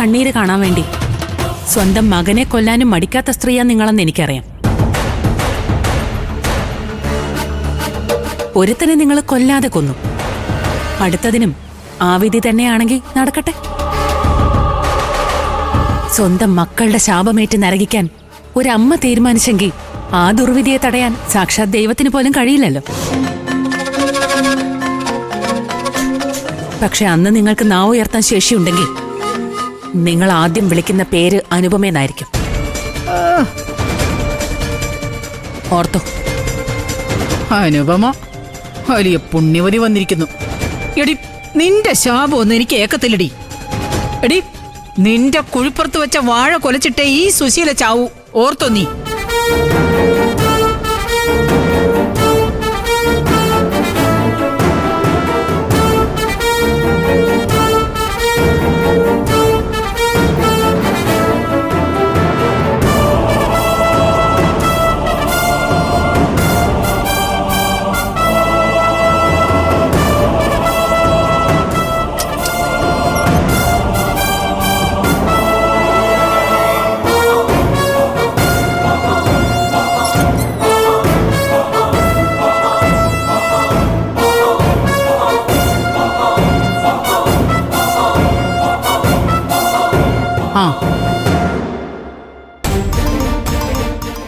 കണ്ണീര് കാണാൻ വേണ്ടി സ്വന്തം മകനെ കൊല്ലാനും മടിക്കാത്ത സ്ത്രീയാ നിങ്ങളെന്ന് എനിക്കറിയാം. ഒരുത്തനെ നിങ്ങൾ കൊല്ലാതെ കൊന്നു, അടുത്തതിനും ആ വിധി തന്നെയാണെങ്കിൽ നടക്കട്ടെ. സ്വന്തം മക്കളുടെ ശാപമേറ്റ് നരകിക്കാൻ ഒരമ്മ തീരുമാനിച്ചെങ്കിൽ ആ ദുർവിധിയെ തടയാൻ സാക്ഷാത് ദൈവത്തിന് പോലും കഴിയില്ലല്ലോ. പക്ഷെ അന്ന് നിങ്ങൾക്ക് നാവ് ഉയർത്താൻ ശേഷിയുണ്ടെങ്കിൽ നിങ്ങൾ ആദ്യം വിളിക്കുന്ന പേര് അനുപമയെന്നായിരിക്കും. ഓർത്തോ? അനുപമ വലിയ പുണ്യവതി വന്നിരിക്കുന്നു. എടി, നിന്റെ ശാപമൊന്നും എനിക്ക് ഏക്കത്തില്ലടി. എടി, നിന്റെ കുഴിപ്പുറത്ത് വെച്ച വാഴ കൊലച്ചിട്ടേ ഈ സുശീല ചാവൂ. ഓർത്തോ നീ?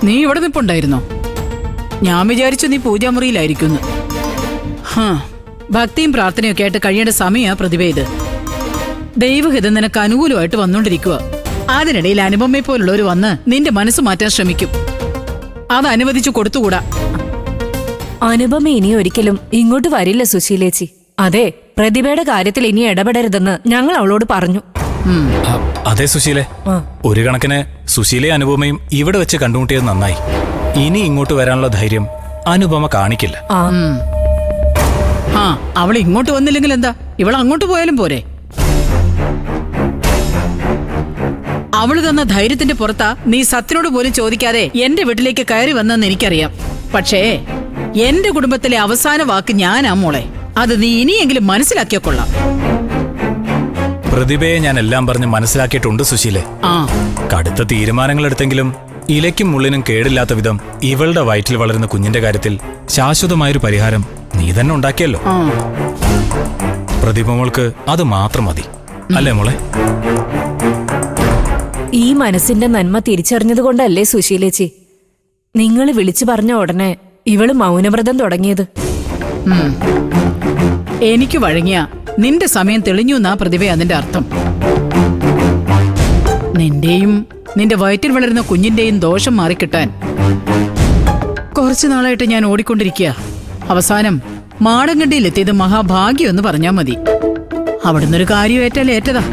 നീ ഇവിടെ നിപ്പുണ്ടായിരുന്നോ? ഞാൻ വിചാരിച്ചു നീ പൂജാമുറിയിലായിരിക്കുന്നു. ഭക്തിയും പ്രാർത്ഥനയൊക്കെ ആയിട്ട് കഴിയേണ്ട സമയമാ പ്രതിഭ ഇത്. ദൈവഹിതം നിനക്ക് അനുകൂലമായിട്ട് വന്നോണ്ടിരിക്കുക. അതിനിടയിൽ അനുപമയെ പോലുള്ളവർ വന്ന് നിന്റെ മനസ്സ് മാറ്റാൻ ശ്രമിക്കും. അത് അനുവദിച്ചു കൊടുത്തുകൂടാ. അനുപമ ഇനി ഒരിക്കലും ഇങ്ങോട്ട് വരില്ല സുശീലേച്ചി. അതെ, പ്രതിഭയുടെ കാര്യത്തിൽ ഇനി ഇടപെടരുതെന്ന് ഞങ്ങൾ അവളോട് പറഞ്ഞു. അതെ സുശീലെ, ഒരു കണക്കിന് സുശീലയും അനുപമയും ഇവിടെ വെച്ച് കണ്ടുമുട്ടിയത് നന്നായി. ഇനി ഇങ്ങോട്ട് വരാനുള്ള ധൈര്യം അനുപമ കാണിക്കില്ല. അവൾ ഇങ്ങോട്ട് വന്നില്ലെങ്കിൽ എന്താ, ഇവൾ അങ്ങോട്ട് പോയാലും പോരെ? അവള് തന്ന ധൈര്യത്തിന്റെ പുറത്താ നീ സത്യനോട് പോലും ചോദിക്കാതെ എന്റെ വീട്ടിലേക്ക് കയറി വന്നെന്ന് എനിക്കറിയാം. പക്ഷേ എന്റെ കുടുംബത്തിലെ അവസാന വാക്ക് ഞാനാ മോളെ. അത് നീ ഇനിയെങ്കിലും മനസ്സിലാക്കിയ കൊള്ളാം. പ്രതിഭയെ ഞാൻ എല്ലാം പറഞ്ഞ് മനസ്സിലാക്കിയിട്ടുണ്ട് സുശീലെ. കടുത്ത തീരുമാനങ്ങൾ എടുത്തെങ്കിലും ഇലയ്ക്കും മുള്ളിനും കേടില്ലാത്ത വിധം ഇവളുടെ വയറ്റിൽ വളരുന്ന കുഞ്ഞിന്റെ കാര്യത്തിൽ ശാശ്വതമായൊരു പരിഹാരം നീ തന്നെ ഉണ്ടാക്കിയല്ലോ. പ്രതിഭ മോൾക്ക് അത് മാത്രം മതി, അല്ലേ മോളെ? ഈ മനസ്സിന്റെ നന്മ തിരിച്ചറിഞ്ഞതുകൊണ്ടല്ലേ സുശീലേച്ചി നിങ്ങൾ വിളിച്ചു പറഞ്ഞ ഉടനെ ഇവള് മൗനവ്രതം തുടങ്ങിയത്? എനിക്ക് വഴങ്ങിയ നിന്റെ സമയം തെളിഞ്ഞു എന്നാ പ്രതിഭ അതിന്റെ അർത്ഥം. നിന്റെയും നിന്റെ വയറ്റിൽ വളരുന്ന കുഞ്ഞിന്റെയും ദോഷം മാറിക്കിട്ടാൻ കുറച്ചു നാളായിട്ട് ഞാൻ ഓടിക്കൊണ്ടിരിക്കുക. അവസാനം മാടങ്കണ്ടിയിലെത്തിയത് മഹാഭാഗ്യം എന്ന് പറഞ്ഞാ മതി. അവിടുന്നൊരു കാര്യം ഏറ്റാൽ ഏറ്റതാ.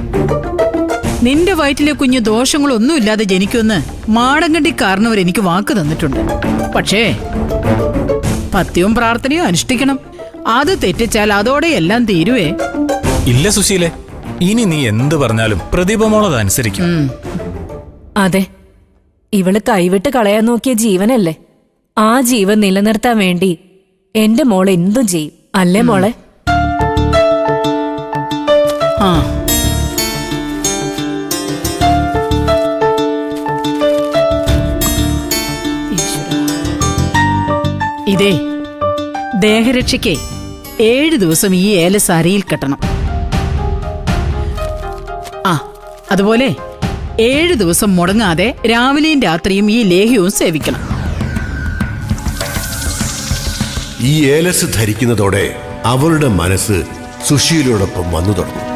നിന്റെ വയറ്റിലെ കുഞ്ഞ് ദോഷങ്ങളൊന്നുമില്ലാതെ ജനിക്കുമെന്ന് മാടങ്കണ്ടി കാരണവർ എനിക്ക് വാക്ക് തന്നിട്ടുണ്ട്. പക്ഷേ പത്യവും പ്രാർത്ഥനയും അനുഷ്ഠിക്കണം. അത് തെറ്റിച്ചാൽ അതോടെ എല്ലാം തീരുവേ. ഇല്ല സുശീലെ, ഇനി നീ എന്ത് പറഞ്ഞാലും പ്രതിഭ മോളത് അനുസരിക്കും. അതെ, ഇവള് കൈവിട്ട് കളയാൻ നോക്കിയ ജീവനല്ലേ. ആ ജീവൻ നിലനിർത്താൻ വേണ്ടി എന്റെ മോൾ എന്തും ചെയ്യും, അല്ലേ മോളെ? ഇതേ ദേഹരക്ഷയ്ക്ക് 7 ദിവസം ഈ ഏലസ് അരയിൽ കെട്ടണം. അതുപോലെ 7 ദിവസം മുടങ്ങാതെ രാവിലെയും രാത്രിയും ഈ ലേഹ്യവും സേവിക്കണം. ഈ ഏലസ് ധരിക്കുന്നതോടെ അവളുടെ മനസ്സ് സുശീലയോടൊപ്പം വന്നു തുടങ്ങും.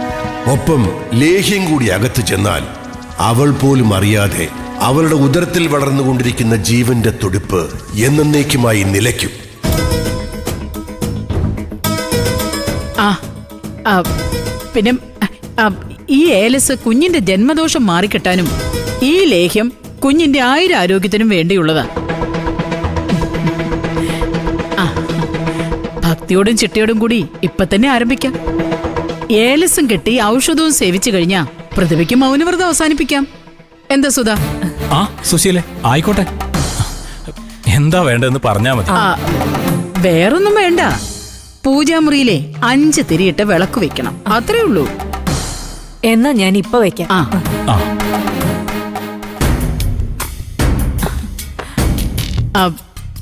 ഒപ്പം ലേഹ്യം കൂടി അകത്ത് ചെന്നാൽ അവൾ പോലും അറിയാതെ അവളുടെ ഉദരത്തിൽ വളർന്നുകൊണ്ടിരിക്കുന്ന ജീവന്റെ തുടിപ്പ് എന്നേക്കുമായി നിലയ്ക്കും. പിന്നെ ഈ ഏലസ് കുഞ്ഞിന്റെ ജന്മദോഷം മാറിക്കിട്ടാനും ഈ ലേഹ്യം കുഞ്ഞിന്റെ ആയുരാരോഗ്യത്തിനും വേണ്ടിയുള്ളതാ. ഭക്തിയോടും ചിട്ടയോടും കൂടി ഇപ്പൊ തന്നെ ആരംഭിക്കാം. ഏലസും കെട്ടി ഔഷധവും സേവിച്ചു കഴിഞ്ഞാ പ്രതിഭയ്ക്ക് മൗനവ്രതം അവസാനിപ്പിക്കാം. എന്താ സുധ? സുശീലെ, ആയിക്കോട്ടെ. എന്താ വേണ്ടെന്ന് പറഞ്ഞാ മതി. വേറൊന്നും വേണ്ട. പൂജാമുറിയിലെ 5 തിരിയിട്ട വിളക്ക് വെക്കണം, അത്രേ ഉള്ളൂ. എന്നാ ഞാൻ ഇപ്പൊ വെക്കാം. ആ ആ ആ,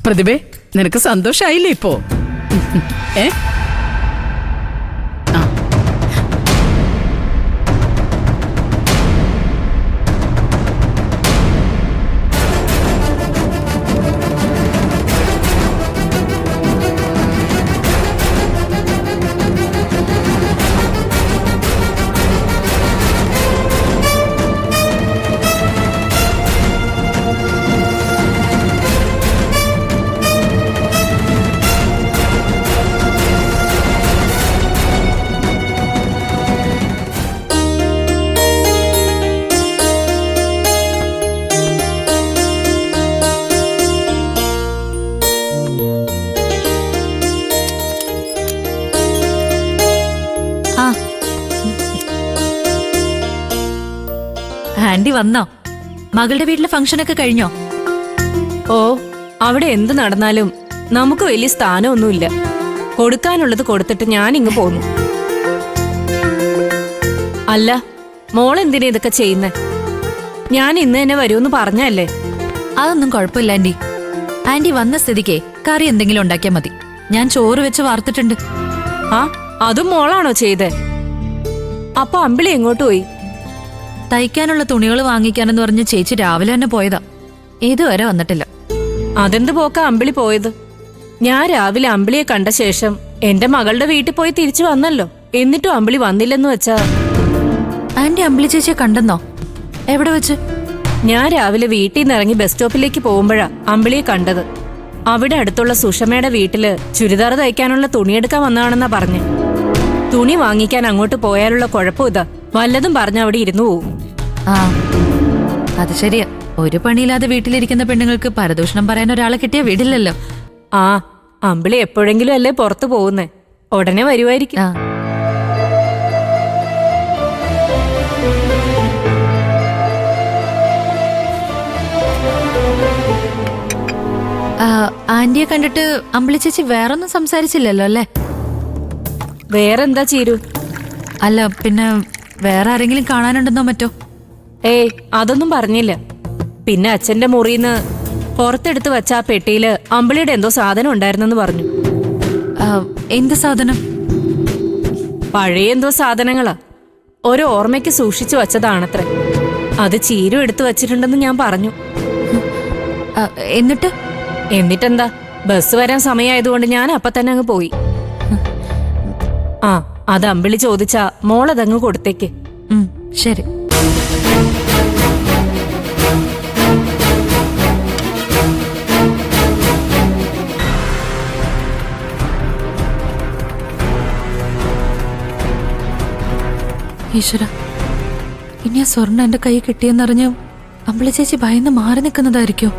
പ്രതിഭേ, നിനക്ക് സന്തോഷായില്ലേ ഇപ്പോ? ഏ ആ. ആ ആന്റി വന്നോ? മകളുടെ വീട്ടിലെ ഫംഗ്ഷനൊക്കെ കഴിഞ്ഞോ? ഓ, അവിടെ എന്ത് നടന്നാലും നമുക്ക് വലിയ സ്ഥാനമൊന്നുമില്ല. കൊടുക്കാനുള്ളത് കൊടുത്തിട്ട് ഞാൻ ഇങ്ങ് പോന്നു. അല്ല, മോൾ എന്തിനാ ഇതൊക്കെ ചെയ്യുന്നേ? ഞാൻ ഇന്ന് തന്നെ വരുമെന്ന് പറഞ്ഞല്ലേ? അതൊന്നും കുഴപ്പമില്ല ആന്റി. ആന്റി വന്ന സ്ഥിതിക്ക് കറി എന്തെങ്കിലും ഉണ്ടാക്കിയാൽ മതി. ഞാൻ ചോറ് വെച്ച് വാർത്തിട്ടുണ്ട്. ആ, അതും മോളാണോ ചെയ്തേ? അപ്പൊ അമ്പിളി എങ്ങോട്ട് പോയി? തയ്ക്കാനുള്ള തുണികൾ വാങ്ങിക്കാനെന്ന് പറഞ്ഞ് ചേച്ചി രാവിലെ തന്നെ പോയതാ. ഇതുവരെ വന്നിട്ടില്ല. അതെന്ത് പോക്ക അമ്പിളി പോയത്? ഞാൻ രാവിലെ അമ്പിളിയെ കണ്ട ശേഷം എന്റെ മകളുടെ വീട്ടിൽ പോയി തിരിച്ചു വന്നല്ലോ. എന്നിട്ടും അമ്പിളി വന്നില്ലെന്ന് വെച്ചാ. ആന്റി അമ്പിളി ചേച്ചിയെ കണ്ടെന്നോ? എവിടെ വെച്ച്? ഞാൻ രാവിലെ വീട്ടിൽ നിന്ന് ഇറങ്ങി ബസ് സ്റ്റോപ്പിലേക്ക് പോകുമ്പോഴാ അമ്പിളിയെ കണ്ടത്. അവിടെ അടുത്തുള്ള സുഷമയുടെ വീട്ടില് ചുരിദാർ തയ്ക്കാനുള്ള തുണിയെടുക്കാൻ വന്നതാണെന്നാ പറഞ്ഞേ. തുണി വാങ്ങിക്കാൻ അങ്ങോട്ട് പോയാലുള്ള കുഴപ്പം ഇതാ, വല്ലതും പറഞ്ഞ അവിടെ ഇരുന്നു പോവും. ആ അത് ശരിയാ. ഒരു പണിയില്ലാതെ വീട്ടിലിരിക്കുന്ന പെണ്ണുങ്ങൾക്ക് പരദൂഷണം പറയാൻ ഒരാളെ കിട്ടിയ വീടില്ലല്ലോ. ആ, അമ്പിളി എപ്പോഴെങ്കിലും അല്ലേ പുറത്തു പോകുന്നേ. ഉടനെ വരുമായിരിക്കും. ആന്റിയെ കണ്ടിട്ട് അമ്പിളി ചേച്ചി വേറൊന്നും സംസാരിച്ചില്ലല്ലോ അല്ലേ? വേറെന്താ ചീരു? അല്ല പിന്നെ വേറെ ആരെങ്കിലും കാണാനുണ്ടെന്നോ മറ്റോ? ഏയ്, അതൊന്നും പറഞ്ഞില്ല. പിന്നെ അച്ഛന്റെ മുറിന്ന് പുറത്തെടുത്ത് വച്ച ആ പെട്ടിയില് അമ്പിളിയുടെ എന്തോ സാധനം ഉണ്ടായിരുന്നെന്ന് പറഞ്ഞു. എന്ത് സാധനം? പഴയ എന്തോ സാധനങ്ങളാ. ഒരു ഓർമ്മയ്ക്ക് സൂക്ഷിച്ചു വച്ചതാണത്രേ. അത് ചീരു എടുത്തു വച്ചിട്ടുണ്ടെന്ന് ഞാൻ പറഞ്ഞു. എന്നിട്ടെന്താ, ബസ് വരാൻ സമയമായതുകൊണ്ട് ഞാൻ അപ്പൊ തന്നെ അങ്ങ് പോയി. ആ, അത് അമ്പിളി ചോദിച്ചാ മോളതങ്ങ് കൊടുത്തേക്ക്. ശരി. ഈശ്വര, ഇനി ആ സ്വർണ്ണം എന്റെ കൈ കിട്ടിയെന്നറിഞ്ഞു അമ്പിളി ചേച്ചി ഭയന്ന് മാറി നിൽക്കുന്നതായിരിക്കോ?